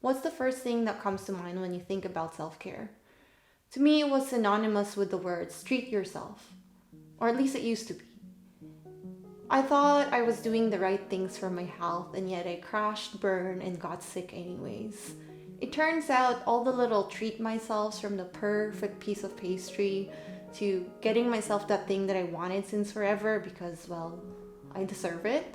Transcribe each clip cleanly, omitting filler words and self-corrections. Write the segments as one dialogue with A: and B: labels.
A: What's the first thing that comes to mind when you think about self-care? To me, it was synonymous with the words treat yourself, or at least it used to be. I thought I was doing the right things for my health, and yet I crashed, burned, and got sick anyways. It turns out all the little treat myself, from the perfect piece of pastry to getting myself that thing that I wanted since forever because, well, I deserve it,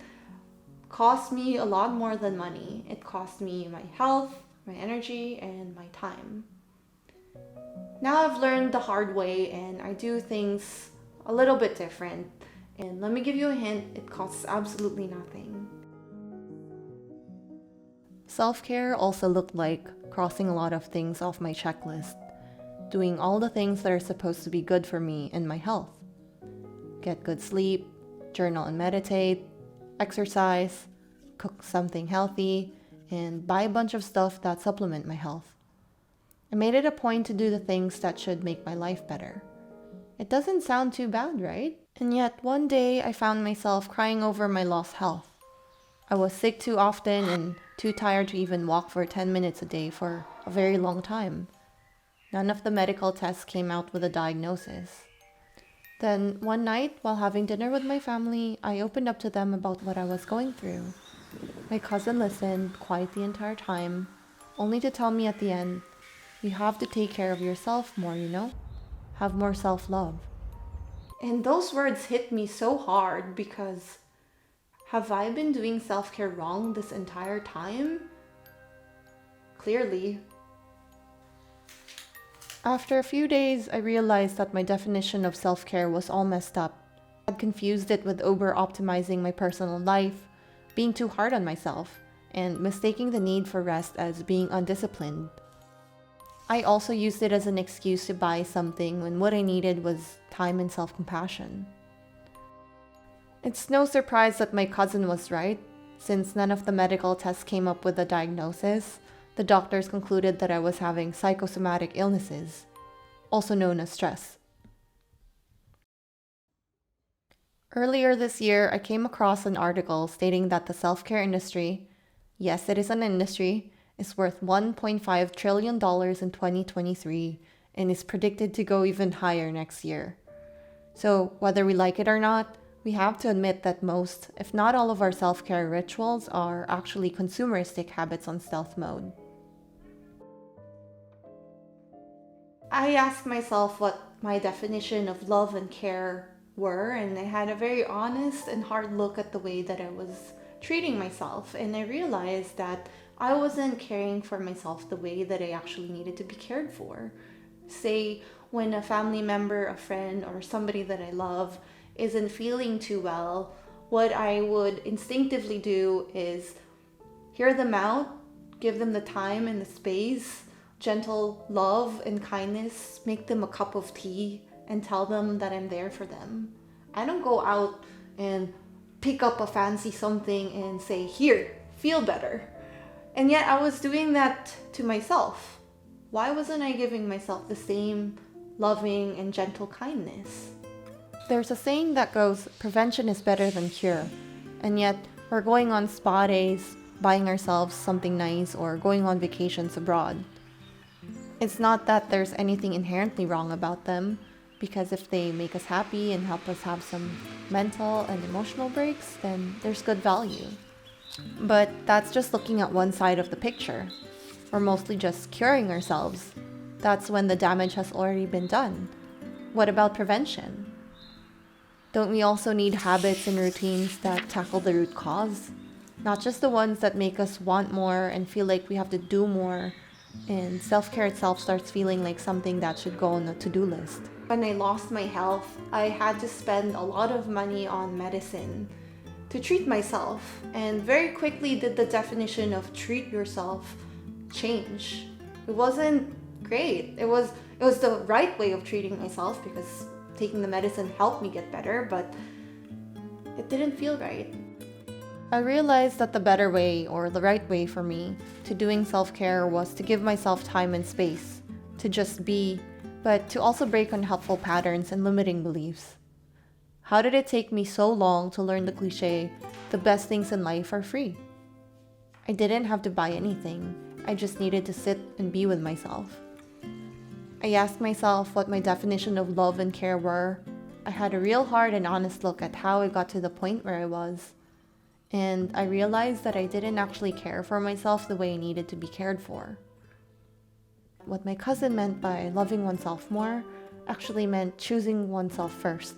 A: cost me a lot more than money. It cost me my health, my energy, and my time. Now I've learned the hard way and I do things a little bit different. And let me give you a hint, it costs absolutely nothing. Self-care also looked like crossing a lot of things off my checklist, doing all the things that are supposed to be good for me and my health. Get good sleep, journal and meditate, exercise, cook something healthy, and buy a bunch of stuff that supplement my health. I made it a point to do the things that should make my life better. It doesn't sound too bad, right? And yet one day I found myself crying over my lost health. I was sick too often and too tired to even walk for 10 minutes a day for a very long time. None of the medical tests came out with a diagnosis. Then one night, while having dinner with my family, I opened up to them about what I was going through. My cousin listened quiet the entire time, only to tell me at the end, you have to take care of yourself more, Have more self-love. And those words hit me so hard because have I been doing self-care wrong this entire time? Clearly. After a few days, I realized that my definition of self-care was all messed up. I'd confused it with over-optimizing my personal life, being too hard on myself, and mistaking the need for rest as being undisciplined. I also used it as an excuse to buy something when what I needed was time and self-compassion. It's no surprise that my cousin was right. Since none of the medical tests came up with a diagnosis, the doctors concluded that I was having psychosomatic illnesses, also known as stress. Earlier this year, I came across an article stating that the self-care industry, yes, it is an industry, is worth $1.5 trillion in 2023 and is predicted to go even higher next year. So whether we like it or not, we have to admit that most, if not all of our self-care rituals are actually consumeristic habits on stealth mode. I asked myself what my definition of love and care were, and I had a very honest and hard look at the way that I was treating myself, and I realized that I wasn't caring for myself the way that I actually needed to be cared for. Say, when a family member, a friend, or somebody that I love isn't feeling too well, what I would instinctively do is hear them out, give them the time and the space, gentle love and kindness, make them a cup of tea, and tell them that I'm there for them. I don't go out and pick up a fancy something and say, here, feel better. And yet I was doing that to myself. Why wasn't I giving myself the same loving and gentle kindness? There's a saying that goes, prevention is better than cure. And yet we're going on spa days, buying ourselves something nice, or going on vacations abroad. It's not that there's anything inherently wrong about them, because if they make us happy and help us have some mental and emotional breaks, then there's good value. But that's just looking at one side of the picture. We're mostly just curing ourselves. That's when the damage has already been done. What about prevention? Don't we also need habits and routines that tackle the root cause? Not just the ones that make us want more and feel like we have to do more, and self-care itself starts feeling like something that should go on a to-do list. When I lost my health, I had to spend a lot of money on medicine to treat myself, and very quickly did the definition of treat yourself change. It wasn't great. It was the right way of treating myself because taking the medicine helped me get better, but it didn't feel right. I realized that the better way, or the right way for me, to doing self-care was to give myself time and space, to just be, but to also break unhelpful patterns and limiting beliefs. How did it take me so long to learn the cliche, the best things in life are free? I didn't have to buy anything, I just needed to sit and be with myself. I asked myself what my definition of love and care were. I had a real hard and honest look at how I got to the point where I was. And I realized that I didn't actually care for myself the way I needed to be cared for. What my cousin meant by loving oneself more actually meant choosing oneself first.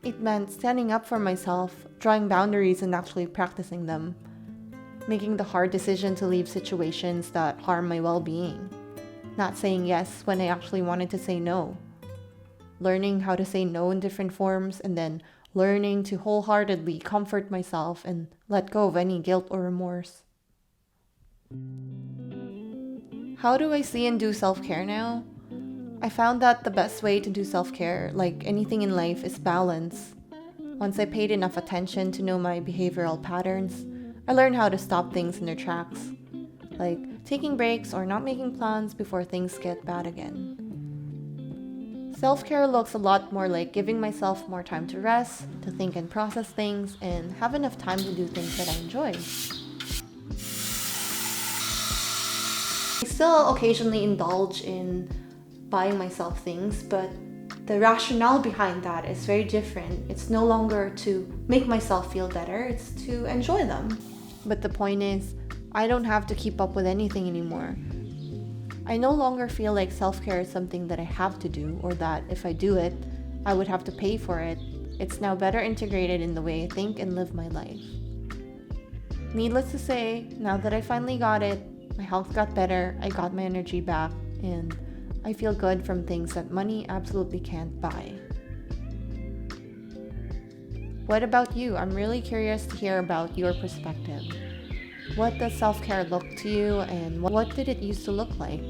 A: It meant standing up for myself, drawing boundaries and actually practicing them, making the hard decision to leave situations that harm my well-being, not saying yes when I actually wanted to say no, learning how to say no in different forms, and then learning to wholeheartedly comfort myself and let go of any guilt or remorse. How do I see and do self-care now? I found that the best way to do self-care, like anything in life, is balance. Once I paid enough attention to know my behavioral patterns, I learned how to stop things in their tracks, like taking breaks or not making plans before things get bad again. Self-care looks a lot more like giving myself more time to rest, to think and process things, and have enough time to do things that I enjoy. I still occasionally indulge in buying myself things, but the rationale behind that is very different. It's no longer to make myself feel better, it's to enjoy them. But the point is, I don't have to keep up with anything anymore. I no longer feel like self-care is something that I have to do, or that if I do it, I would have to pay for it. It's now better integrated in the way I think and live my life. Needless to say, now that I finally got it, my health got better, I got my energy back, and I feel good from things that money absolutely can't buy. What about you? I'm really curious to hear about your perspective. What does self-care look to you, and what did it used to look like?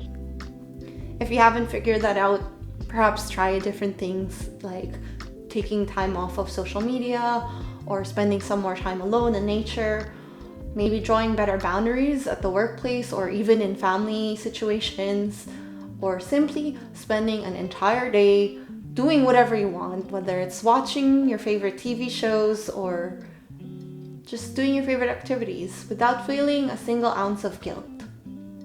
A: If you haven't figured that out, perhaps try different things like taking time off of social media or spending some more time alone in nature, maybe drawing better boundaries at the workplace or even in family situations, or simply spending an entire day doing whatever you want, whether it's watching your favorite TV shows or just doing your favorite activities without feeling a single ounce of guilt.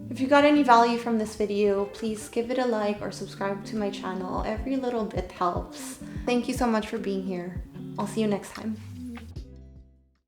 A: If you got any value from this video, please give it a like or subscribe to my channel. Every little bit helps. Thank you so much for being here. I'll see you next time.